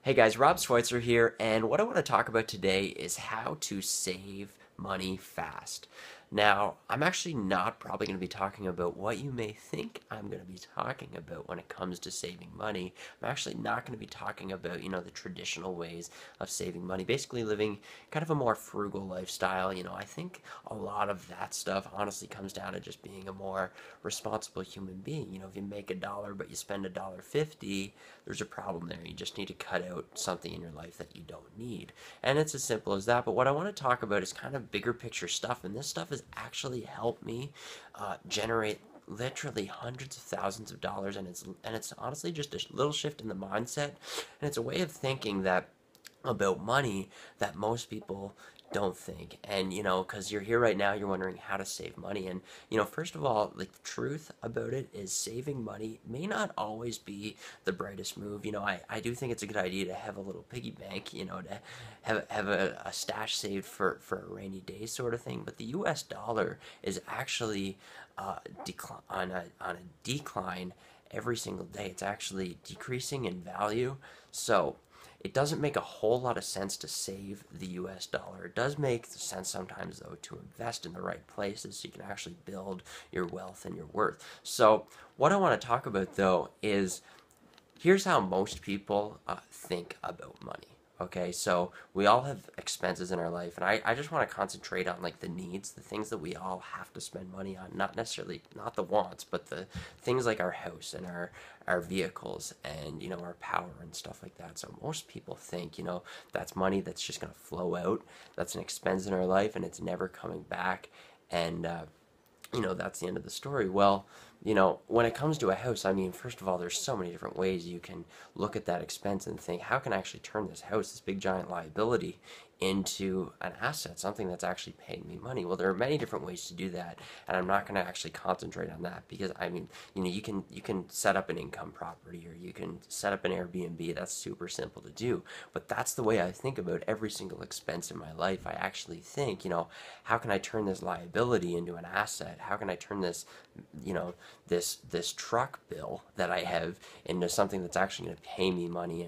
Hey guys, Rob Switzer here, and what I want to talk about today is how to save money fast. Now, I'm actually not probably going to be talking about what you may think I'm going to be talking about when it comes to saving money. I'm actually not going to be talking about, the traditional ways of saving money, basically living kind of a more frugal lifestyle. I think a lot of that stuff honestly comes down to just being a more responsible human being. If you make $1 but you spend $1.50, there's a problem there. You just need to cut out something in your life that you don't need. And it's as simple as that. But what I want to talk about is kind of bigger picture stuff. And this stuff has actually helped me generate literally hundreds of thousands of dollars. And it's honestly just a little shift in the mindset. And it's a way of thinking that about money that most people don't think. And because you're here right now, you're wondering how to save money. And first of all, like, the truth about it is saving money may not always be the brightest move. I do think it's a good idea to have a little piggy bank, to have a stash saved for a rainy day sort of thing. But the US dollar is actually on a decline every single day. It's actually decreasing in value. So it doesn't make a whole lot of sense to save the US dollar. It does make sense sometimes, though, to invest in the right places so you can actually build your wealth and your worth. So, what I want to talk about, though, is here's how most people think about money. Okay, so we all have expenses in our life, and I just want to concentrate on, like, the needs, the things that we all have to spend money on, not necessarily, not the wants, but the things like our house and our vehicles and, our power and stuff like that. So most people think, that's money that's just going to flow out, that's an expense in our life, and it's never coming back, and that's the end of the story. Well, when it comes to a house, I mean, first of all, there's so many different ways you can look at that expense and think, how can I actually turn this house, this big giant liability, into an asset, something that's actually paying me money? Well, there are many different ways to do that, and I'm not going to actually concentrate on that because, I mean, you can set up an income property or you can set up an Airbnb. That's super simple to do, but that's the way I think about every single expense in my life. I actually think, how can I turn this liability into an asset? How can I turn this, this truck bill that I have into something that's actually going to pay me money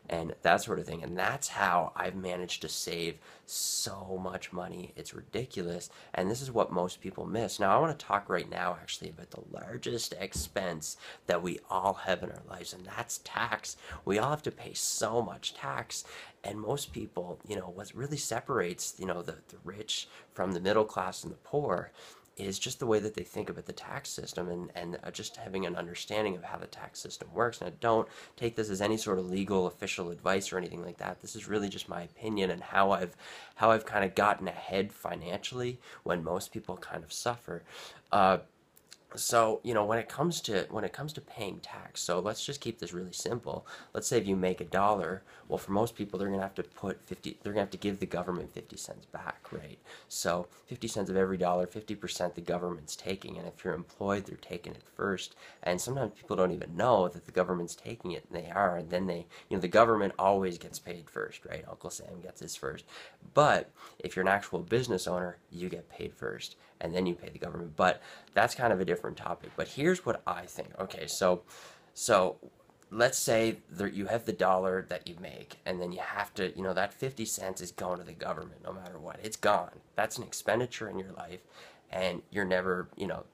and that sort of thing. And that's how I've managed to save so much money. It's ridiculous. And this is what most people miss. Now, I want to talk right now actually about the largest expense that we all have in our lives, and that's tax. We all have to pay so much tax. And most people, what really separates, the rich from the middle class and the poor is just the way that they think about the tax system and just having an understanding of how the tax system works. Now, don't take this as any sort of legal official advice or anything like that. This is really just my opinion and how I've kind of gotten ahead financially when most people kind of suffer. So, when it comes to paying tax, so let's just keep this really simple. Let's say if you make $1, well, for most people they're gonna have to they're gonna have to give the government 50 cents back, right? So 50 cents of every dollar, 50% the government's taking, and if you're employed, they're taking it first. And sometimes people don't even know that the government's taking it, and they are, and then the government always gets paid first, right? Uncle Sam gets his first. But if you're an actual business owner, you get paid first, and then you pay the government. But that's kind of a different topic. But here's what I think. Okay, so let's say that you have the dollar that you make, and then you have to, that 50 cents is going to the government no matter what. It's gone. That's an expenditure in your life, and you're never,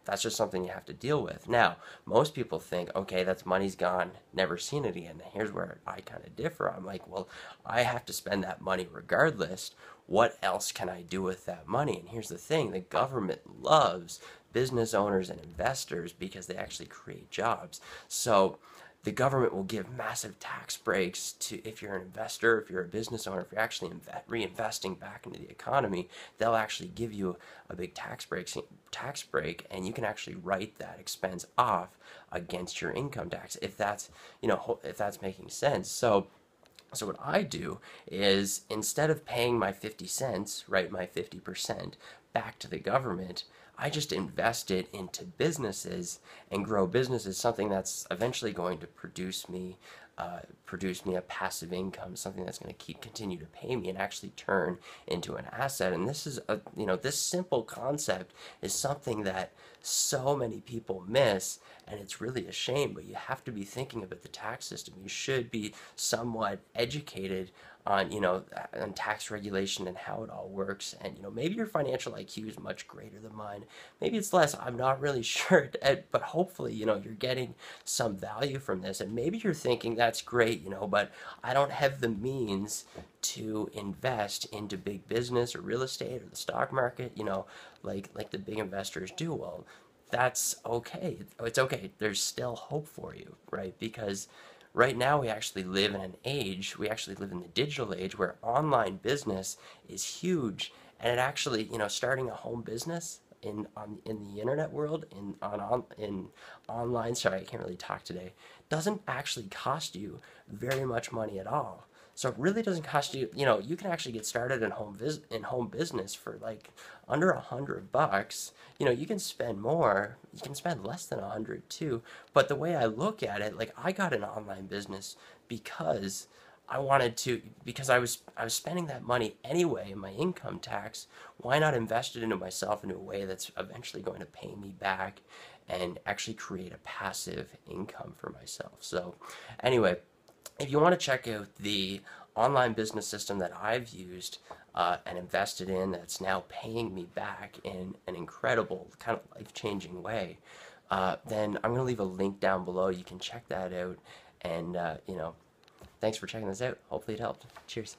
that's just something you have to deal with. Now, most people think, okay, that's money's gone, never seen it again. Here's where I kind of differ. I'm like, well, I have to spend that money regardless. What else can I do with that money? And here's the thing, the government loves business owners and investors because they actually create jobs. So the government will give massive tax breaks to, if you're an investor, if you're a business owner, if you're actually reinvesting back into the economy, they'll actually give you a big tax break, and you can actually write that expense off against your income tax if that's, if that's making sense. So what I do is, instead of paying my 50 cents, right, my 50% back to the government, I just invest it into businesses and grow businesses, something that's eventually going to produce me produce me a passive income, something that's going to continue to pay me and actually turn into an asset. And this is this simple concept is something that so many people miss, and it's really a shame. But you have to be thinking about the tax system. You should be somewhat educated on on tax regulation and how it all works. And maybe your financial IQ is much greater than mine. Maybe it's less. I'm not really sure. But hopefully you're getting some value from this. And maybe you're thinking that's great, but I don't have the means to invest into big business or real estate or the stock market, like the big investors do. Well, that's okay. It's okay. There's still hope for you, right? Because right now we actually live in an age, we actually live in the digital age where online business is huge. And it actually, starting a home business in the internet world, in online, sorry, I can't really talk today, doesn't actually cost you very much money at all. So it really doesn't cost you. You can actually get started in home business for like under $100. You can spend more. You can spend less than 100 too. But the way I look at it, like I got an online business because I was spending that money anyway in my income tax. Why not invest it into myself in a way that's eventually going to pay me back and actually create a passive income for myself? So anyway, if you want to check out the online business system that I've used and invested in that's now paying me back in an incredible kind of life-changing way, then I'm going to leave a link down below. You can check that out. And, thanks for checking this out. Hopefully it helped. Cheers.